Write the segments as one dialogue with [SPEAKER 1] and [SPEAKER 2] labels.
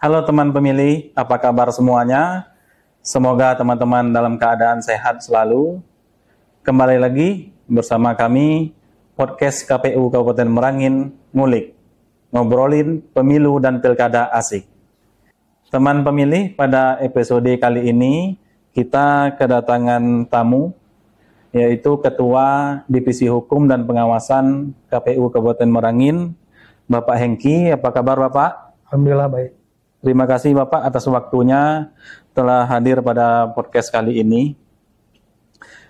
[SPEAKER 1] Halo teman pemilih, apa kabar semuanya? Semoga teman-teman dalam keadaan sehat selalu. Kembali lagi bersama kami, podcast KPU Kabupaten Merangin, Ngulik, ngobrolin pemilu dan pilkada asik. Teman pemilih, pada episode kali ini kita kedatangan tamu, yaitu Ketua Divisi Hukum dan Pengawasan KPU Kabupaten Merangin, Bapak Hengki. Apa kabar Bapak?
[SPEAKER 2] Alhamdulillah baik.
[SPEAKER 1] Terima kasih Bapak atas waktunya telah hadir pada podcast kali ini.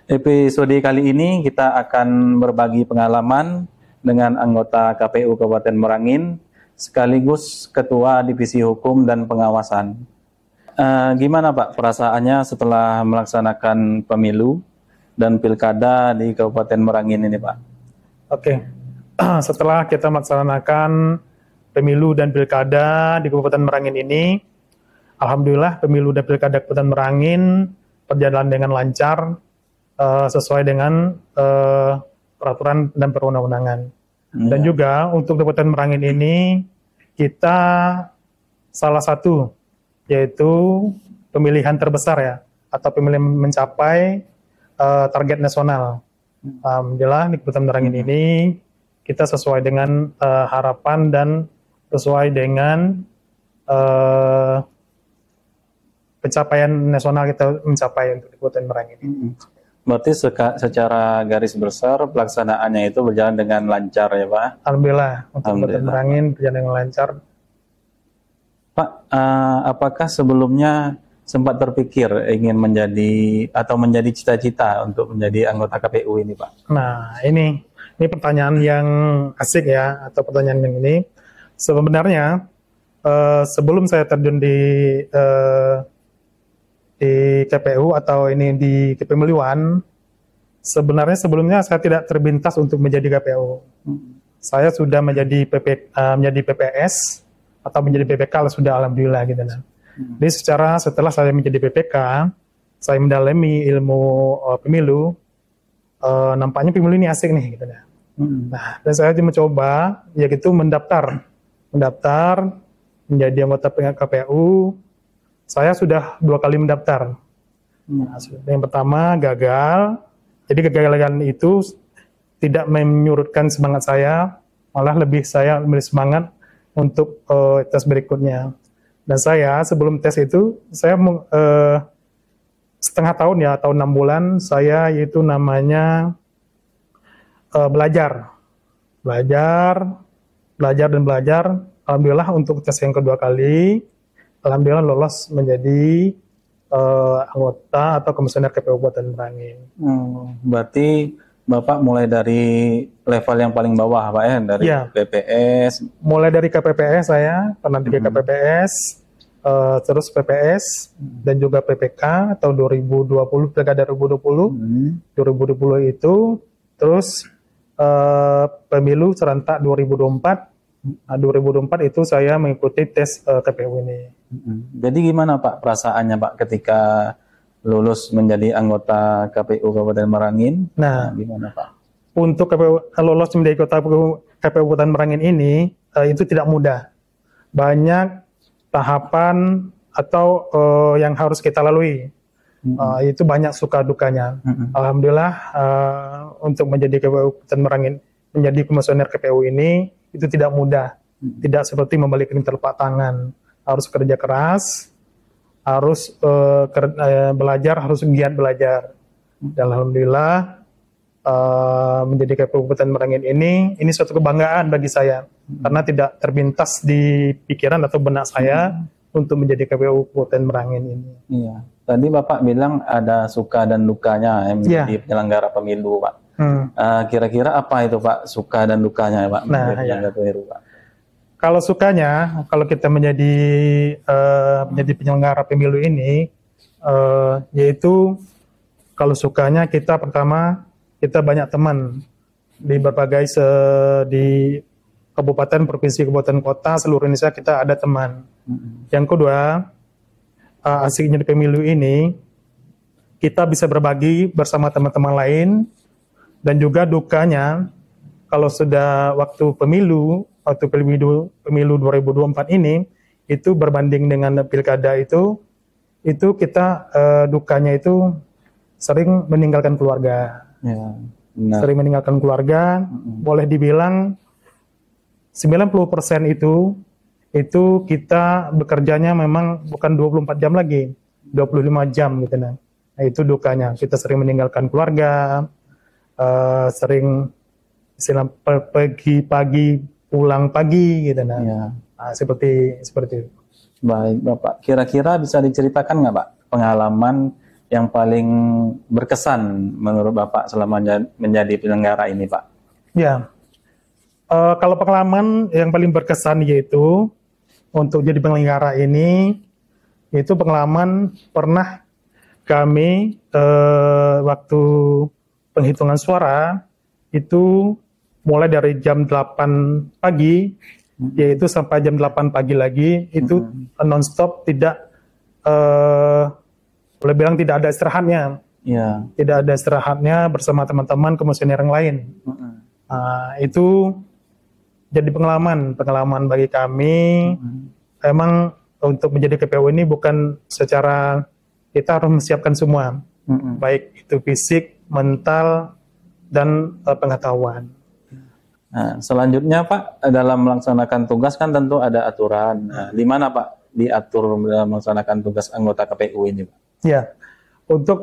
[SPEAKER 1] Episode kali ini kita akan berbagi pengalaman dengan anggota KPU Kabupaten Merangin, sekaligus Ketua Divisi Hukum dan Pengawasan. Gimana Pak perasaannya setelah melaksanakan pemilu dan pilkada di Kabupaten Merangin ini Pak?
[SPEAKER 2] Oke, setelah kita melaksanakan pemilu dan pilkada di Kabupaten Merangin ini, alhamdulillah pemilu dan pilkada Kabupaten Merangin berjalan dengan lancar, sesuai dengan peraturan dan perundang-undangan. Dan juga untuk Kabupaten Merangin ini, kita salah satu, yaitu pemilihan terbesar ya, atau pemilihan mencapai target nasional. Alhamdulillah di Kabupaten Merangin ini, kita sesuai dengan harapan dan sesuai dengan pencapaian nasional kita mencapai untuk Kabupaten Merangin ini.
[SPEAKER 1] Berarti secara garis besar pelaksanaannya itu berjalan dengan lancar ya Pak?
[SPEAKER 2] Alhamdulillah untuk Kabupaten Merangin berjalan dengan lancar.
[SPEAKER 1] Pak, apakah sebelumnya sempat terpikir ingin menjadi atau menjadi cita-cita untuk menjadi anggota KPU ini Pak?
[SPEAKER 2] Nah ini pertanyaan yang asik ya, atau pertanyaan yang ini. Sebenarnya sebelum saya terjun di KPU atau ini di kepemiluan, sebenarnya sebelumnya saya tidak terlintas untuk menjadi KPU. Saya sudah menjadi PPS atau menjadi PPK sudah, alhamdulillah gitu. Jadi setelah saya menjadi PPK, saya mendalami ilmu pemilu, nampaknya pemilu ini asik nih gitu. Nah, dan saya mencoba yaitu mendaftar menjadi anggota KPU. Saya sudah 2 kali mendaftar. Nah, yang pertama gagal. Jadi kegagalan itu tidak menyurutkan semangat saya, malah saya lebih semangat untuk tes berikutnya. Dan saya sebelum tes itu saya setengah tahun ya, atau 6 bulan saya yaitu namanya belajar. Alhamdulillah untuk tes yang kedua kali, alhamdulillah lolos menjadi anggota atau komisioner KPU Kabupaten Merangin.
[SPEAKER 1] Berarti Bapak mulai dari level yang paling bawah Pak ya, dari PPS.
[SPEAKER 2] Mulai dari KPPS saya, pernah di KPPS, terus PPS, dan juga PPK tahun 2020, pilkada 2020. 2020 itu, terus pemilu serentak 2024. Nah, 2024 itu saya mengikuti tes KPU ini.
[SPEAKER 1] Jadi gimana Pak perasaannya Pak ketika lulus menjadi anggota KPU Kabupaten Merangin? Nah, gimana Pak?
[SPEAKER 2] Untuk lolos menjadi KPU Kabupaten Merangin ini itu tidak mudah. Banyak tahapan atau yang harus kita lalui. Itu banyak suka dukanya. Alhamdulillah untuk menjadi KPU Kabupaten Merangin, menjadi komisioner KPU ini itu tidak mudah. Tidak seperti membalikkan telapak tangan. Harus kerja keras, harus belajar, harus giat belajar. Dan alhamdulillah menjadi KPU Kabupaten Merangin ini suatu kebanggaan bagi saya, karena tidak terlintas di pikiran atau benak saya untuk menjadi KPU Kabupaten Merangin ini. Iya.
[SPEAKER 1] Tadi Bapak bilang ada suka dan dukanya menjadi penyelenggara pemilu Pak. Kira-kira apa itu Pak suka dan dukanya Pak? Pak?
[SPEAKER 2] Kalau sukanya, kalau kita menjadi penyelenggara pemilu ini, yaitu kalau sukanya kita pertama, kita banyak teman di berbagai di kabupaten, provinsi, kabupaten, kota, seluruh Indonesia kita ada teman. Yang kedua, asiknya di pemilu ini, kita bisa berbagi bersama teman-teman lain. Dan juga dukanya, kalau sudah waktu pemilu 2024 ini, itu berbanding dengan pilkada itu kita dukanya itu sering meninggalkan keluarga.
[SPEAKER 1] Ya, benar.
[SPEAKER 2] Sering meninggalkan keluarga, boleh dibilang 90% itu kita bekerjanya memang bukan 24 jam lagi, 25 jam gitu nah. Nah, itu dukanya. Kita sering meninggalkan keluarga, sering pergi pagi, pulang pagi gitu nah.
[SPEAKER 1] Ya.
[SPEAKER 2] Nah, seperti itu.
[SPEAKER 1] Baik, Bapak. Kira-kira bisa diceritakan nggak, Pak, pengalaman yang paling berkesan menurut Bapak selama menjadi penyelenggara ini, Pak?
[SPEAKER 2] Ya, kalau pengalaman yang paling berkesan yaitu untuk jadi penyelenggara ini, yaitu pengalaman pernah kami waktu penghitungan suara itu mulai dari jam 8 pagi, yaitu sampai jam 8 pagi lagi, itu non-stop, tidak, boleh bilang tidak ada istirahatnya.
[SPEAKER 1] Ya.
[SPEAKER 2] Tidak ada istirahatnya bersama teman-teman komisioner yang lain. Itu jadi pengalaman bagi kami. Emang untuk menjadi KPU ini bukan secara kita harus menyiapkan semua, baik itu fisik, mental, dan pengetahuan.
[SPEAKER 1] Nah, selanjutnya, Pak, dalam melaksanakan tugas kan tentu ada aturan. Nah, di mana, Pak, diatur dalam melaksanakan tugas anggota KPU ini, Pak?
[SPEAKER 2] Ya, untuk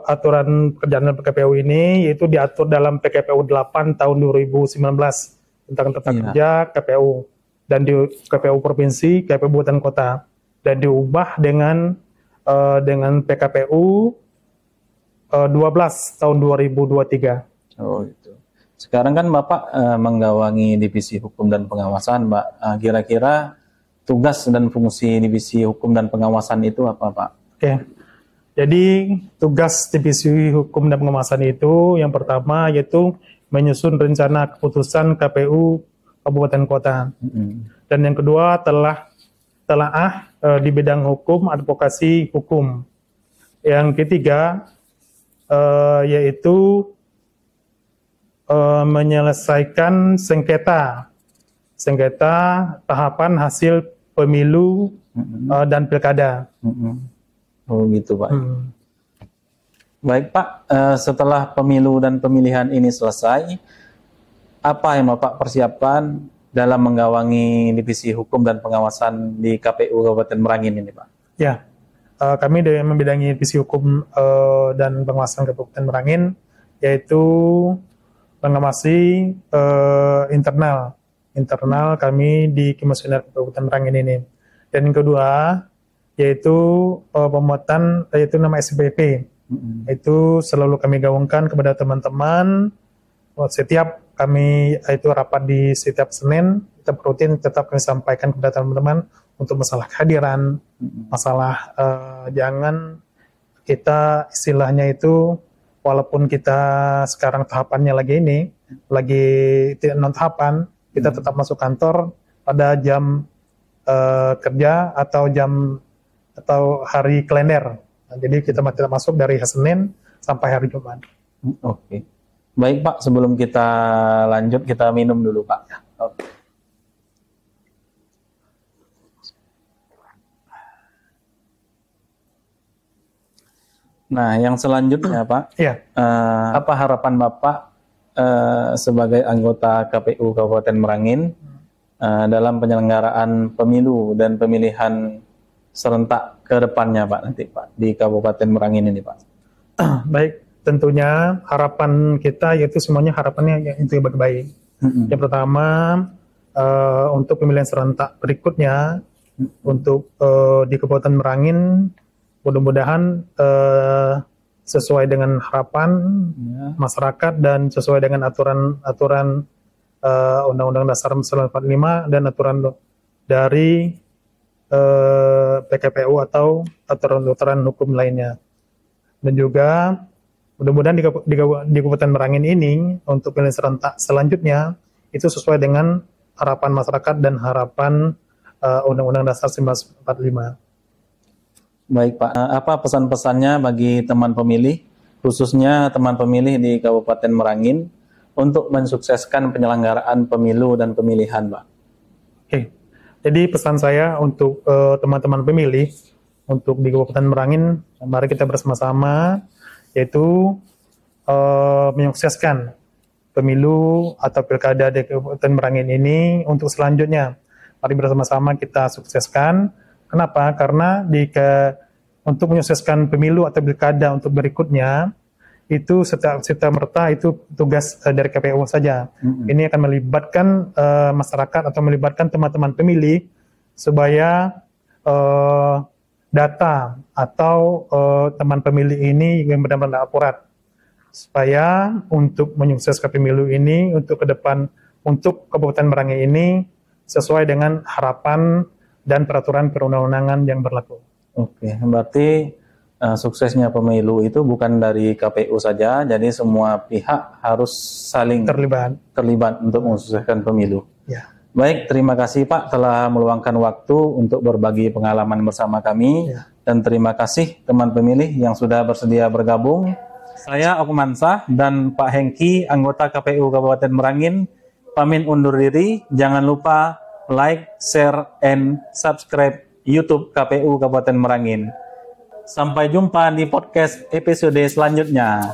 [SPEAKER 2] aturan pekerjaan KPU ini yaitu diatur dalam PKPU 8 tahun 2019 tentang tata kerja KPU, dan di KPU provinsi, KPU kabupaten kota, dan diubah dengan PKPU 12 tahun 2023.
[SPEAKER 1] Oh, itu. Sekarang kan Bapak menggawangi divisi hukum dan pengawasan, Pak. Kira-kira tugas dan fungsi divisi hukum dan pengawasan itu apa, Pak?
[SPEAKER 2] Oke. Jadi tugas divisi hukum dan pengawasan itu yang pertama yaitu menyusun rencana keputusan KPU kabupaten kota. Dan yang kedua telaah di bidang hukum, advokasi hukum. Yang ketiga yaitu menyelesaikan sengketa tahapan hasil pemilu dan pilkada.
[SPEAKER 1] Oh gitu, Pak. Baik, Pak, setelah pemilu dan pemilihan ini selesai, apa yang Bapak persiapkan dalam menggawangi divisi hukum dan pengawasan di KPU Kabupaten Merangin ini, Pak?
[SPEAKER 2] Ya, kami membidangi divisi hukum dan pengawasan Kabupaten Merangin, yaitu mengawasi internal kami di Komisioner Kabupaten Merangin ini. Dan yang kedua yaitu pemuatan yaitu nama SPP. Itu selalu kami gaungkan kepada teman-teman. Setiap kami itu rapat di setiap Senin, kita rutin tetap kami sampaikan kepada teman-teman untuk masalah kehadiran, masalah jangan kita istilahnya itu walaupun kita sekarang tahapannya lagi tidak non tahapan, kita tetap masuk kantor pada jam kerja atau hari kalender. Nah, jadi kita tidak masuk dari hari Senin sampai hari Jumat.
[SPEAKER 1] Oke. Baik, Pak, sebelum kita lanjut kita minum dulu, Pak. Oke. Nah, yang selanjutnya, Pak, apa harapan Bapak sebagai anggota KPU Kabupaten Merangin dalam penyelenggaraan pemilu dan pemilihan serentak ke depannya, Pak, nanti, Pak, di Kabupaten Merangin ini, Pak?
[SPEAKER 2] Baik, tentunya harapan kita yaitu semuanya harapannya yang itu baik-baik. Yang pertama, untuk pemilihan serentak berikutnya, untuk di Kabupaten Merangin, mudah-mudahan sesuai dengan harapan masyarakat dan sesuai dengan aturan Undang-Undang Dasar 1945 dan aturan dari PKPU atau aturan hukum lainnya. Dan juga mudah-mudahan di Kabupaten Merangin ini untuk pemilihan serentak selanjutnya itu sesuai dengan harapan masyarakat dan harapan Undang-Undang Dasar 1945.
[SPEAKER 1] Baik, Pak, apa pesan-pesannya bagi teman pemilih, khususnya teman pemilih di Kabupaten Merangin untuk mensukseskan penyelenggaraan pemilu dan pemilihan, Pak?
[SPEAKER 2] Oke. Jadi pesan saya untuk teman-teman pemilih, untuk di Kabupaten Merangin, mari kita bersama-sama, yaitu menyukseskan pemilu atau pilkada di Kabupaten Merangin ini untuk selanjutnya. Mari bersama-sama kita sukseskan. Kenapa? Karena untuk menyukseskan pemilu atau pilkada untuk berikutnya, itu serta-merta itu tugas dari KPU saja. Ini akan melibatkan masyarakat atau melibatkan teman-teman pemilih supaya data atau teman pemilih ini yang benar-benar akurat, supaya untuk menyukseskan pemilu ini untuk ke depan, untuk Kabupaten Merangin ini sesuai dengan harapan dan peraturan perundang-undangan yang berlaku.
[SPEAKER 1] Oke, berarti suksesnya pemilu itu bukan dari KPU saja, jadi semua pihak harus saling terlibat untuk mensukseskan pemilu.
[SPEAKER 2] Ya.
[SPEAKER 1] Baik, terima kasih Pak telah meluangkan waktu untuk berbagi pengalaman bersama kami, dan terima kasih teman pemilih yang sudah bersedia bergabung. Saya Okumansah dan Pak Hengki, anggota KPU Kabupaten Merangin, pamit undur diri. Jangan lupa like, share, and subscribe YouTube KPU Kabupaten Merangin. Sampai jumpa di podcast episode selanjutnya.